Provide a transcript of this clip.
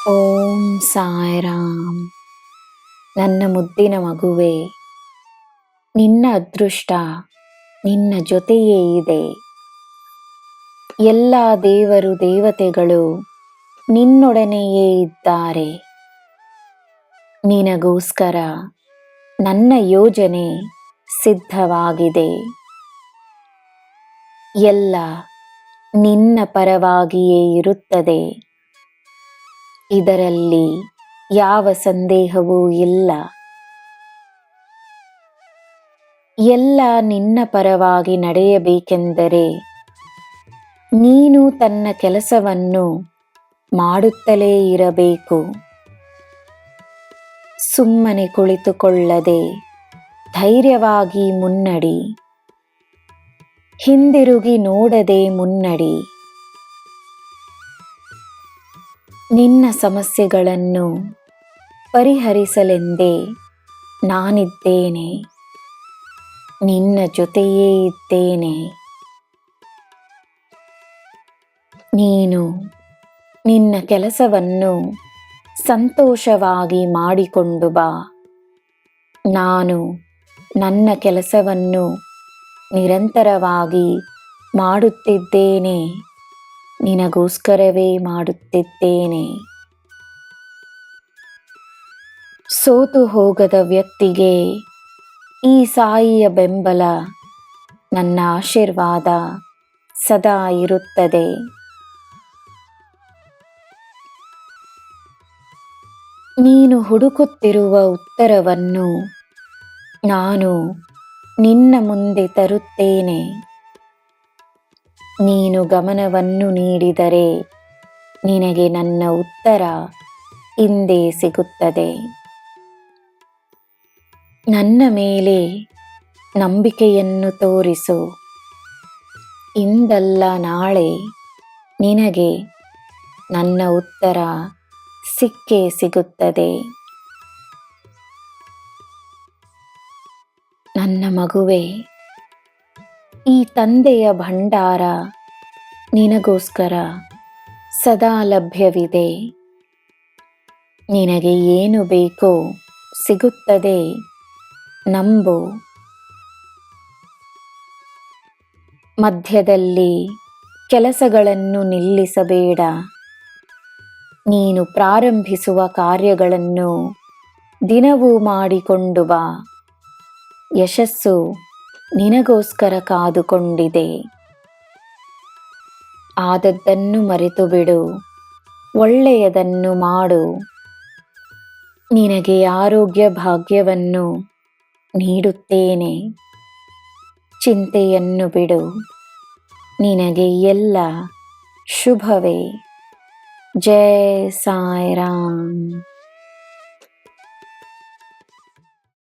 ಓಂ ಸಾಯಿರಾಮ್. ನನ್ನ ಮುದ್ದಿನ ಮಗುವೆ, ನಿನ್ನ ಅದೃಷ್ಟ ನಿನ್ನ ಜೊತೆಯೇ ಇದೆ. ಎಲ್ಲ ದೇವರು ದೇವತೆಗಳು ನಿನ್ನೊಡನೆಯೇ ಇದ್ದಾರೆ. ನಿನಗೋಸ್ಕರ ನನ್ನ ಯೋಜನೆ ಸಿದ್ಧವಾಗಿದೆ. ಎಲ್ಲ ನಿನ್ನ ಪರವಾಗಿಯೇ ಇರುತ್ತದೆ. ಇದರಲ್ಲಿ ಯಾವ ಸಂದೇಹವೂ ಇಲ್ಲ. ಎಲ್ಲ ನಿನ್ನ ಪರವಾಗಿ ನಡೆಯಬೇಕೆಂದರೆ ನೀನು ತನ್ನ ಕೆಲಸವನ್ನು ಮಾಡುತ್ತಲೇ ಇರಬೇಕು. ಸುಮ್ಮನೆ ಕುಳಿತುಕೊಳ್ಳದೆ ಧೈರ್ಯವಾಗಿ ಮುನ್ನಡಿ. ಹಿಂದಿರುಗಿ ನೋಡದೆ ಮುನ್ನಡಿ. ನಿನ್ನ ಸಮಸ್ಯೆಗಳನ್ನು ಪರಿಹರಿಸಲೆಂದೇ ನಾನಿದ್ದೇನೆ. ನಿನ್ನ ಜೊತೆಯೇ ಇದ್ದೇನೆ. ನೀನು ನಿನ್ನ ಕೆಲಸವನ್ನು ಸಂತೋಷವಾಗಿ ಮಾಡಿಕೊಂಡು ಬಾ. ನಾನು ನನ್ನ ಕೆಲಸವನ್ನು ನಿರಂತರವಾಗಿ ಮಾಡುತ್ತಿದ್ದೇನೆ. ನಿನಗೋಸ್ಕರವೇ ಮಾಡುತ್ತಿದ್ದೇನೆ. ಸೋತು ಹೋಗದ ವ್ಯಕ್ತಿಗೆ ಈ ಸಾಯಿಯ ಬೆಂಬಲ, ನನ್ನ ಆಶೀರ್ವಾದ ಸದಾ ಇರುತ್ತದೆ. ನೀನು ಹುಡುಕುತ್ತಿರುವ ಉತ್ತರವನ್ನು ನಾನು ನಿನ್ನ ಮುಂದೆ ತರುತ್ತೇನೆ. ನೀನು ಗಮನವನ್ನು ನೀಡಿದರೆ ನಿನಗೆ ನನ್ನ ಉತ್ತರ ಹಿಂದೆ ಸಿಗುತ್ತದೆ. ನನ್ನ ಮೇಲೆ ನಂಬಿಕೆಯನ್ನು ತೋರಿಸು. ಇಂದಲ್ಲ ನಾಳೆ ನಿನಗೆ ನನ್ನ ಉತ್ತರ ಸಿಕ್ಕೇ ಸಿಗುತ್ತದೆ. ನನ್ನ ಮಗುವೆ, ಈ ತಂದೆಯ ಭಂಡಾರ ನಿನಗೋಸ್ಕರ ಸದಾ ಲಭ್ಯವಿದೆ. ನಿನಗೆ ಏನು ಬೇಕೋ ಸಿಗುತ್ತದೆ, ನಂಬು. ಮಧ್ಯದಲ್ಲಿ ಕೆಲಸಗಳನ್ನು ನಿಲ್ಲಿಸಬೇಡ. ನೀನು ಪ್ರಾರಂಭಿಸುವ ಕಾರ್ಯಗಳನ್ನು ದಿನವೂ ಮಾಡಿಕೊಂಡು ಬಾ. ಯಶಸ್ಸು ನಿನಗೋಸ್ಕರ ಕಾದುಕೊಂಡಿದೆ. ಆದದ್ದನ್ನು ಮರೆತು ಬಿಡು. ಒಳ್ಳೆಯದನ್ನು ಮಾಡು. ನಿನಗೆ ಆರೋಗ್ಯ ಭಾಗ್ಯವನ್ನು ನೀಡುತ್ತೇನೆ. ಚಿಂತೆಯನ್ನು ಬಿಡು. ನಿನಗೆ ಎಲ್ಲ ಶುಭವೇ. ಜೈ ಸಾಯಿರಾಮ್.